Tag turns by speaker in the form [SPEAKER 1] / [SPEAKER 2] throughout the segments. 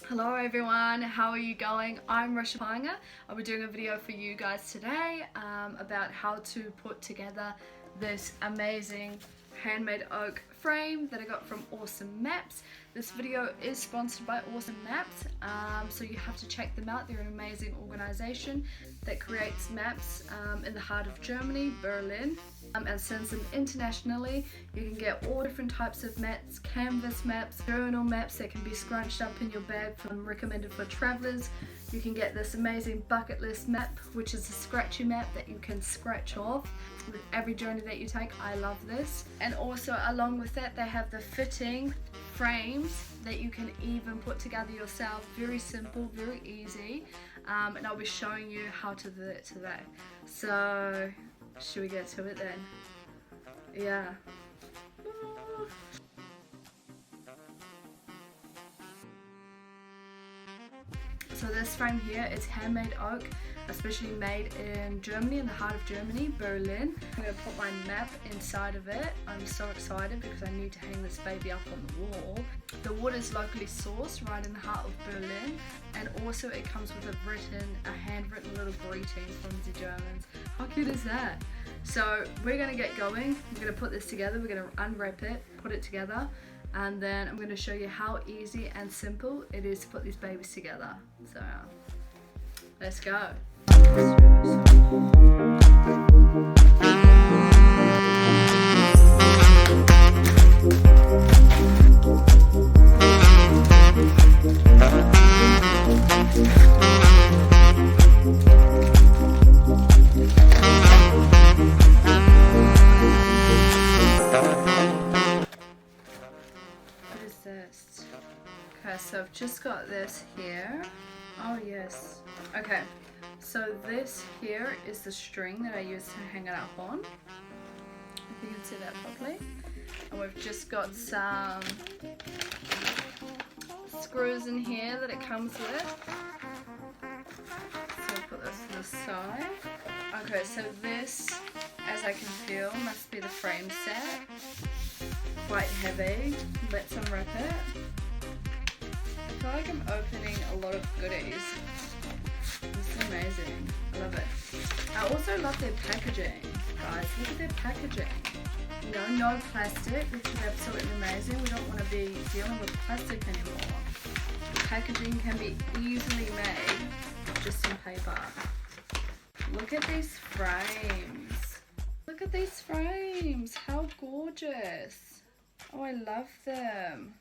[SPEAKER 1] Hello everyone, how are you going? I'm Rashapanga. I'll be doing a video for you guys today about how to put together this amazing handmade oak frame that I got from Awesome Maps. This video is sponsored by Awesome Maps, so you have to check them out. They're an amazing organization that creates maps in the heart of Germany, Berlin, and sends them internationally. You can get all different types of maps, canvas maps, journal maps that can be scrunched up in your bag, recommended for travelers. You can get this amazing bucket list map, which is a scratchy map that you can scratch off with every journey that you take. I love this. And also along with that, they have the fitting frames that you can even put together yourself. Very simple, very easy, and I'll be showing you how to do it today. So should we get to it then? Yeah. So this frame here is handmade oak, especially made in Germany, in the heart of Germany, Berlin. I'm going to put my map inside of it. I'm so excited because I need to hang this baby up on the wall. The wood is locally sourced right in the heart of Berlin, and also it comes with a handwritten little greeting from the Germans. How cute is that? So we're going to get going. We're going to put this together. We're going to unwrap it, put it together, and then I'm going to show you how easy and simple it is to put these babies together. So let's go. What is this? Okay, so I've just got this here. Oh yes. Okay, so this here is the string that I use to hang it up on. If you can see that properly. And we've just got some screws in here that it comes with. So we'll put this to the side. Okay, so this, as I can feel, must be the frame set. Quite heavy. Let's unwrap it. I feel like I'm opening a lot of goodies. It's amazing. I love it. I also love their packaging, guys. Look at their packaging. You know, no plastic, which is absolutely amazing. We don't want to be dealing with plastic anymore. The packaging can be easily made just in paper. Look at these frames. Look at these frames. How gorgeous. Oh, I love them.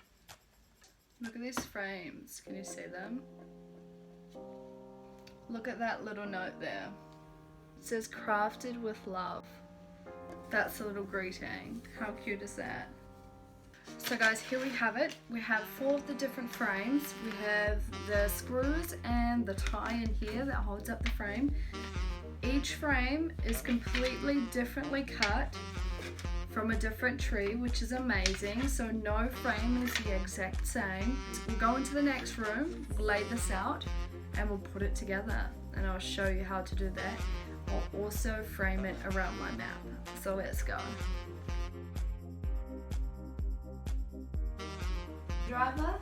[SPEAKER 1] Look at these frames. Can you see them? Look at that little note there. It says crafted with love. That's a little greeting. How cute is that? So guys, here we have it. We have 4 of the different frames. We have the screws and the tie in here that holds up the frame. Each frame is completely differently cut from a different tree, which is amazing. So no frame is the exact same. We'll go into the next room, we'll lay this out, and we'll put it together. And I'll show you how to do that. I'll also frame it around my map. So let's go. Driver,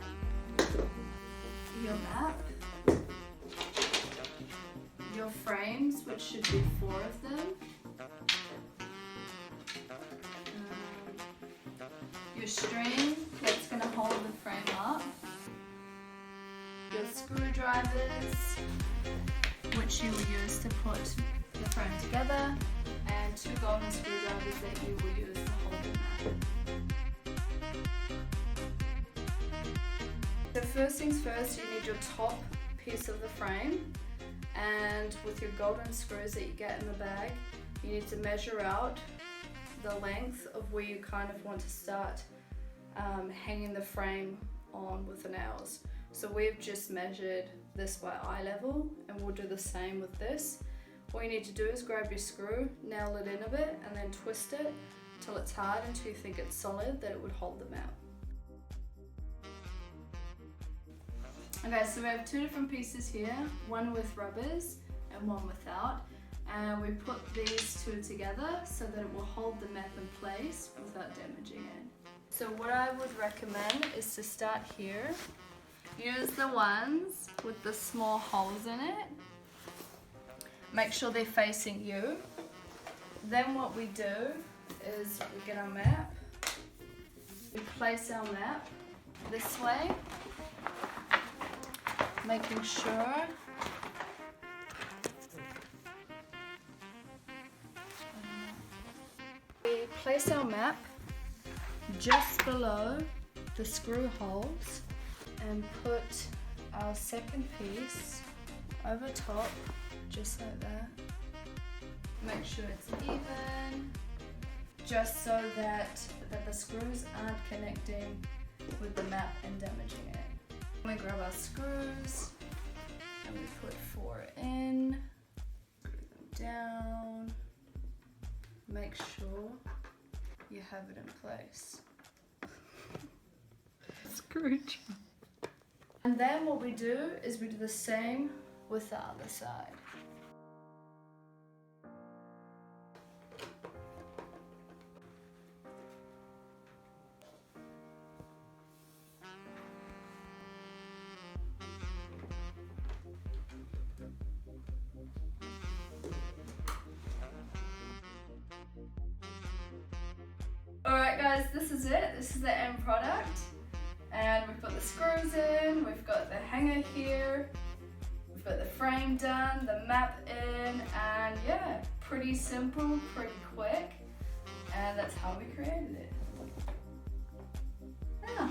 [SPEAKER 1] your map, your frames, which should be 4 of them. Your string that's going to hold the frame up, your screwdrivers, which you will use to put the frame together, and 2 golden screwdrivers that you will use to hold the map. So first things first, you need your top piece of the frame, and with your golden screws that you get in the bag, you need to measure out the length of where you kind of want to start hanging the frame on with the nails. So we've just measured this by eye level, and we'll do the same with this. All you need to do is grab your screw, nail it in a bit, and then twist it till it's hard, until you think it's solid, that it would hold the map. Okay, so we have 2 different pieces here, one with rubbers and one without. And we put these 2 together so that it will hold the map in place without damaging it. So what I would recommend is to start here use the ones with the small holes in it. Make sure they're facing you. Then what we do is we get our map. We place our map this way, making sure we place our map just below the screw holes and put our second piece over top, just like that. Make sure it's even, just so that the screws aren't connecting with the map and damaging it. We grab our screws and we put 4 in, screw them down, make sure you have it in place. Screw job. And then what we do is we do the same with the other side. Alright guys, this is it. This is the end product. And we've got the screws in, we've got the hanger here, we've got the frame done, the map in, and yeah, pretty simple, pretty quick. And that's how we created it. Yeah.